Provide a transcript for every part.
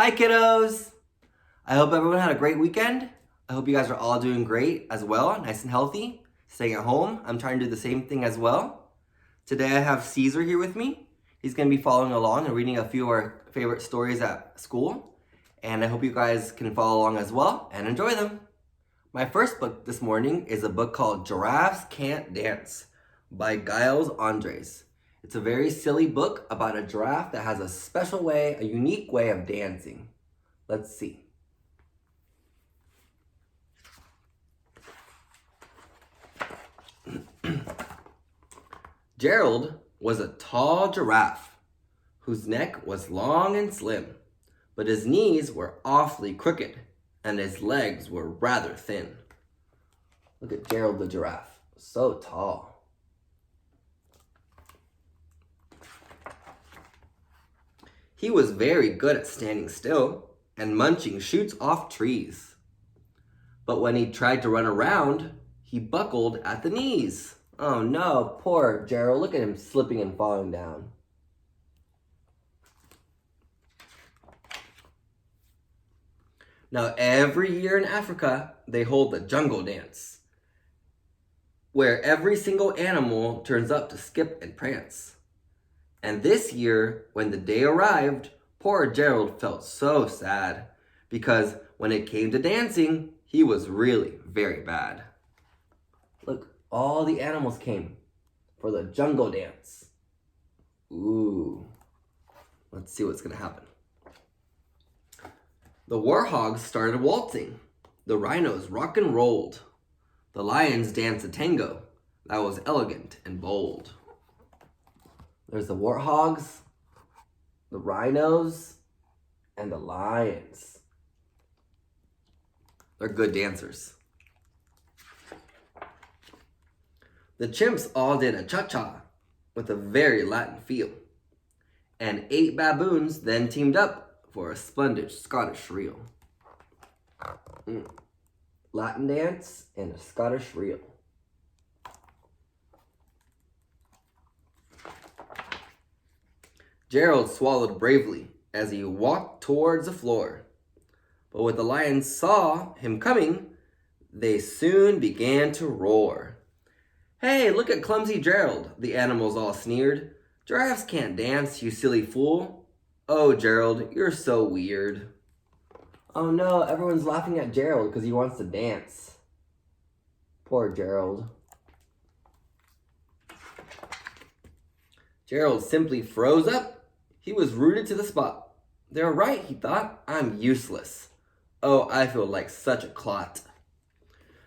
Hi kiddos! I hope everyone had a great weekend. I hope you guys are all doing great as well, nice and healthy, staying at home. I'm trying to do the same thing as well. Today I have Caesar here with me. He's going to be following along and reading a few of our favorite stories at school. And I hope you guys can follow along as well and enjoy them. My first book this morning is a book called Giraffes Can't Dance by Giles Andres. It's a very silly book about a giraffe that has a special way, a unique way of dancing. Let's see. Gerald was a tall giraffe whose neck was long and slim, but his knees were awfully crooked and his legs were rather thin. Look at Gerald the giraffe, so tall. He was very good at standing still and munching shoots off trees. But when he tried to run around, he buckled at the knees. Oh no, poor Gerald. Look at him slipping and falling down. Now every year in Africa, they hold the jungle dance, where every single animal turns up to skip and prance. And this year, when the day arrived, poor Gerald felt so sad, because when it came to dancing, he was really very bad. Look, all the animals came for the jungle dance. Ooh, let's see what's gonna happen. The warhogs started waltzing. The rhinos rock and rolled. The lions danced a tango that was elegant and bold. There's the warthogs, the rhinos, and the lions. They're good dancers. The chimps all did a cha-cha with a very Latin feel. And 8 baboons then teamed up for a splendid Scottish reel. Latin dance and a Scottish reel. Gerald swallowed bravely as he walked towards the floor. But when the lions saw him coming, they soon began to roar. Hey, look at clumsy Gerald, the animals all sneered. Giraffes can't dance, you silly fool. Oh, Gerald, you're so weird. Oh no, everyone's laughing at Gerald because he wants to dance. Poor Gerald. Gerald simply froze up. He was rooted to the spot. They're right, he thought. I'm useless. Oh, I feel like such a clot.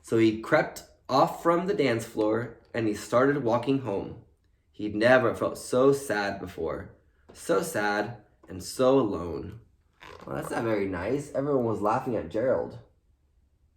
So he crept off from the dance floor and he started walking home. He'd never felt so sad before. So sad and so alone. Well, that's not very nice. Everyone was laughing at Gerald.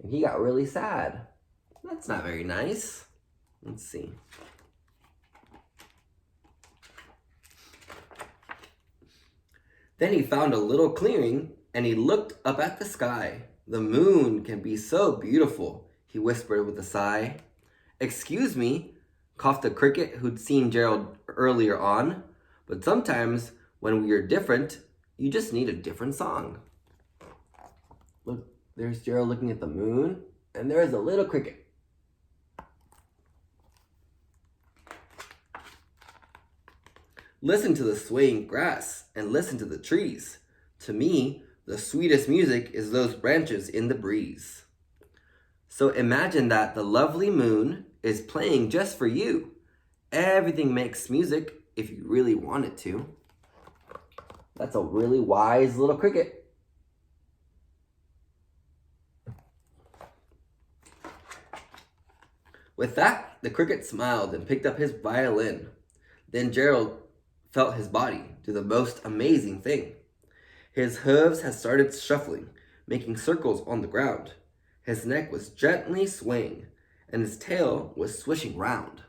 And he got really sad. That's not very nice. Let's see. Then he found a little clearing and he looked up at the sky. The moon can be so beautiful, he whispered with a sigh. Excuse me, coughed the cricket who'd seen Gerald earlier on, but sometimes when we are different, you just need a different song. Look, there's Gerald looking at the moon, and there's a little cricket. Listen to the swaying grass and listen to the trees. To me, the sweetest music is those branches in the breeze. So imagine that the lovely moon is playing just for you. Everything makes music if you really want it to. That's a really wise little cricket. With that, the cricket smiled and picked up his violin. Then Gerald felt his body do the most amazing thing. His hooves had started shuffling, making circles on the ground. His neck was gently swaying, and his tail was swishing round.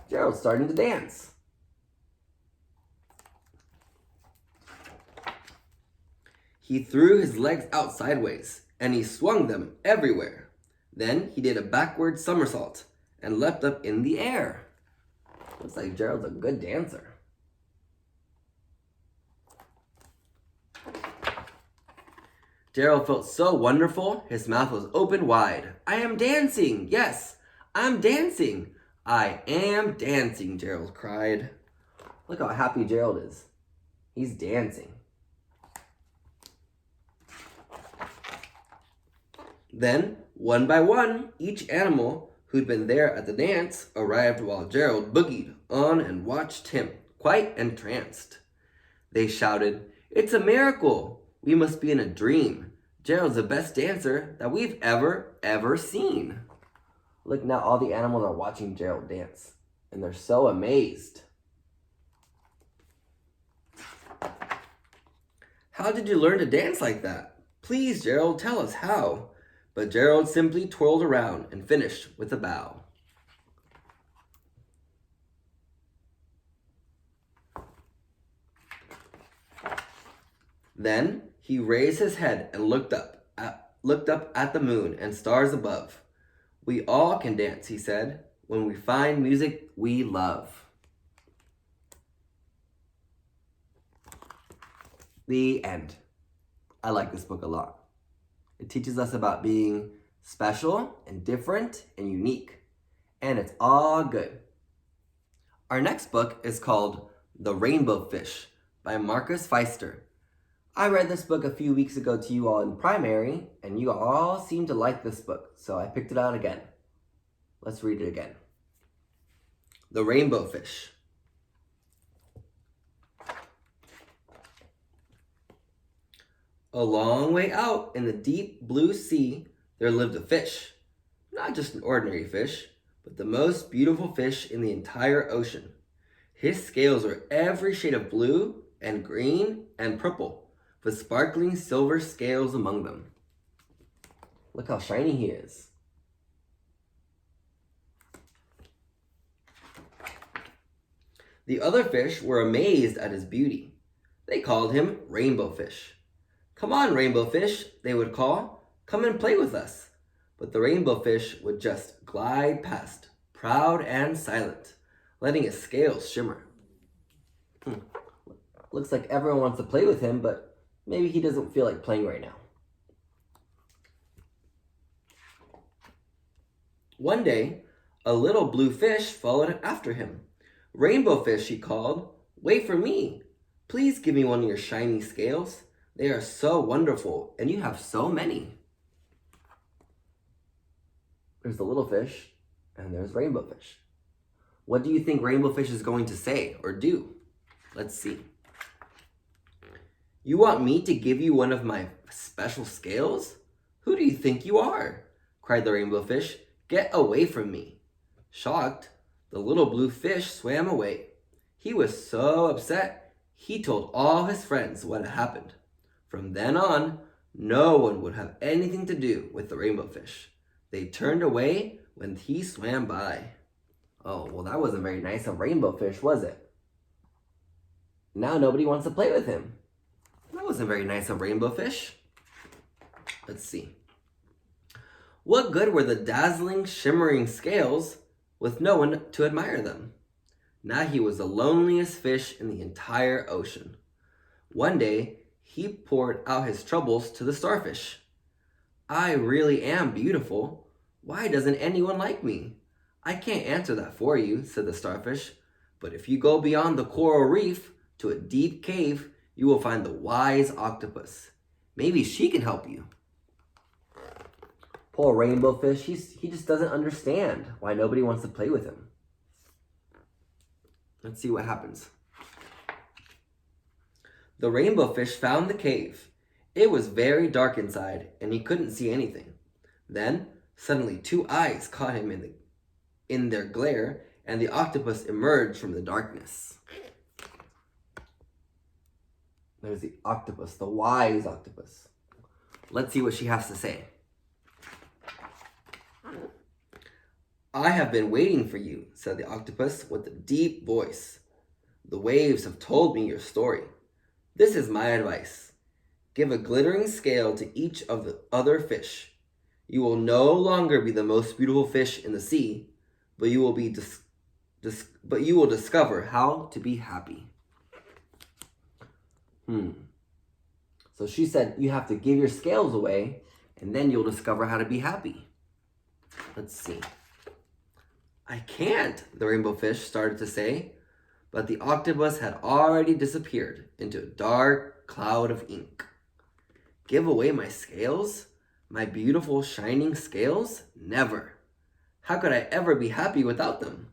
Gerald's starting to dance. He threw his legs out sideways, and he swung them everywhere. Then he did a backward somersault and leapt up in the air. Looks like Gerald's a good dancer. Gerald felt so wonderful, his mouth was open wide. I am dancing! Yes, I'm dancing! I am dancing, Gerald cried. Look how happy Gerald is. He's dancing. Then, one by one, each animal who'd been there at the dance arrived while Gerald boogied on and watched him, quite entranced. They shouted, "It's a miracle! We must be in a dream. Gerald's the best dancer that we've ever seen." Look, now all the animals are watching Gerald dance, and they're so amazed. How did you learn to dance like that? Please, Gerald, tell us how. But Gerald simply twirled around and finished with a bow. Then he raised his head and looked up at the moon and stars above. We all can dance, he said, when we find music we love. The end. I like this book a lot. It teaches us about being special and different and unique. And it's all good. Our next book is called The Rainbow Fish by Marcus Pfister. I read this book a few weeks ago to you all in primary, and you all seemed to like this book, so I picked it out again. Let's read it again. The Rainbow Fish. A long way out in the deep blue sea, there lived a fish. Not just an ordinary fish, but the most beautiful fish in the entire ocean. His scales were every shade of blue and green and purple, with sparkling silver scales among them. Look how shiny he is. The other fish were amazed at his beauty. They called him Rainbow Fish. "Come on, Rainbow Fish," they would call. "Come and play with us." But the Rainbow Fish would just glide past, proud and silent, letting his scales shimmer. Looks like everyone wants to play with him, but maybe he doesn't feel like playing right now. One day, a little blue fish followed after him. "Rainbow Fish," he called, "wait for me. Please give me one of your shiny scales. They are so wonderful, and you have so many." There's the little fish, and there's Rainbow Fish. What do you think Rainbow Fish is going to say or do? Let's see. "You want me to give you one of my special scales? Who do you think you are?" cried the Rainbow Fish. "Get away from me." Shocked, the little blue fish swam away. He was so upset, he told all his friends what had happened. From then on, no one would have anything to do with the Rainbow Fish. They turned away when he swam by. Oh, well, that wasn't very nice of Rainbow Fish, was it? Now nobody wants to play with him. That wasn't very nice of Rainbow Fish. Let's see. What good were the dazzling, shimmering scales with no one to admire them? Now he was the loneliest fish in the entire ocean. One day, he poured out his troubles to the starfish. "I really am beautiful. Why doesn't anyone like me?" "I can't answer that for you," said the starfish. "But if you go beyond the coral reef to a deep cave, you will find the wise octopus. Maybe she can help you." Poor Rainbow Fish, he just doesn't understand why nobody wants to play with him. Let's see what happens. The Rainbow Fish found the cave. It was very dark inside, and he couldn't see anything. Then, suddenly, two eyes caught him in their glare, and the octopus emerged from the darkness. There's the octopus, the wise octopus. Let's see what she has to say. "I have been waiting for you," said the octopus with a deep voice. "The waves have told me your story. This is my advice. Give a glittering scale to each of the other fish. You will no longer be the most beautiful fish in the sea, but you will discover how to be happy." So she said, you have to give your scales away and then you'll discover how to be happy. Let's see. I can't, the rainbow fish started to say, but the octopus had already disappeared into a dark cloud of ink. Give away my scales? My beautiful shining scales? Never. How could I ever be happy without them?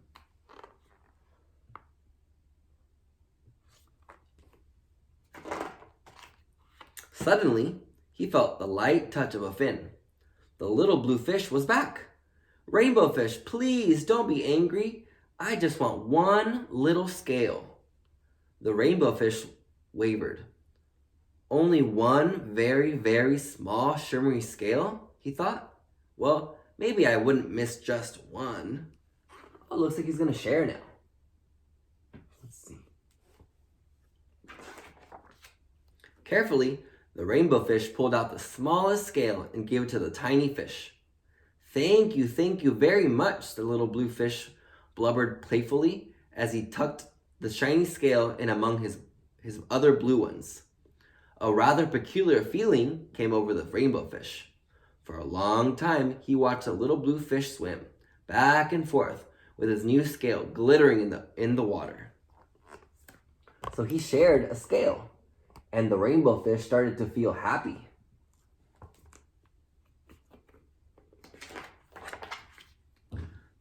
Suddenly, he felt the light touch of a fin. The little blue fish was back. Rainbow fish, please don't be angry. I just want one little scale. The rainbow fish wavered. Only one very, very small shimmery scale, he thought. Well, maybe I wouldn't miss just one. Oh, looks like he's gonna share now. Let's see. Carefully, the rainbow fish pulled out the smallest scale and gave it to the tiny fish. Thank you very much, the little blue fish blubbered playfully as he tucked the shiny scale in among his other blue ones. A rather peculiar feeling came over the rainbow fish. For a long time, he watched the little blue fish swim back and forth with his new scale glittering in the water. So he shared a scale, and the rainbow fish started to feel happy.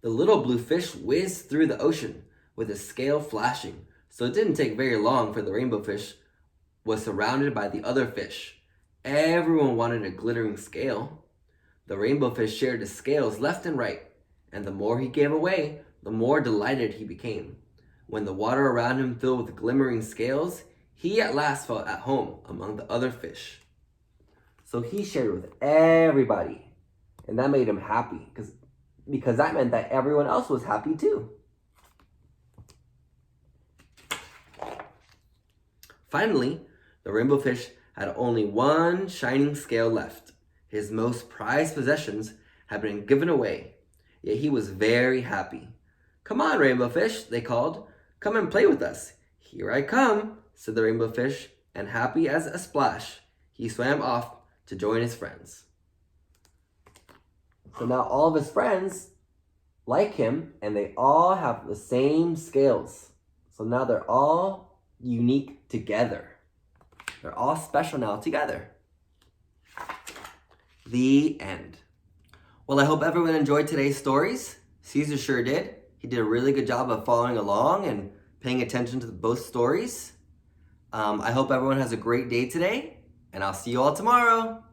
The little blue fish whizzed through the ocean with his scale flashing, so it didn't take very long for the rainbow fish was surrounded by the other fish. Everyone wanted a glittering scale. The rainbow fish shared his scales left and right, and the more he gave away, the more delighted he became. When the water around him filled with glimmering scales, he at last felt at home among the other fish. So he shared with everybody, and that made him happy because that meant that everyone else was happy too. Finally, the rainbow fish had only one shining scale left. His most prized possessions had been given away, yet he was very happy. Come on, rainbow fish, they called. Come and play with us. Here I come, said the rainbow fish, and happy as a splash, he swam off to join his friends. So now all of his friends like him, and they all have the same scales. So now they're all unique together. They're all special now together. The end. Well, I hope everyone enjoyed today's stories. Caesar sure did. He did a really good job of following along and paying attention to both stories. I hope everyone has a great day today, and I'll see you all tomorrow.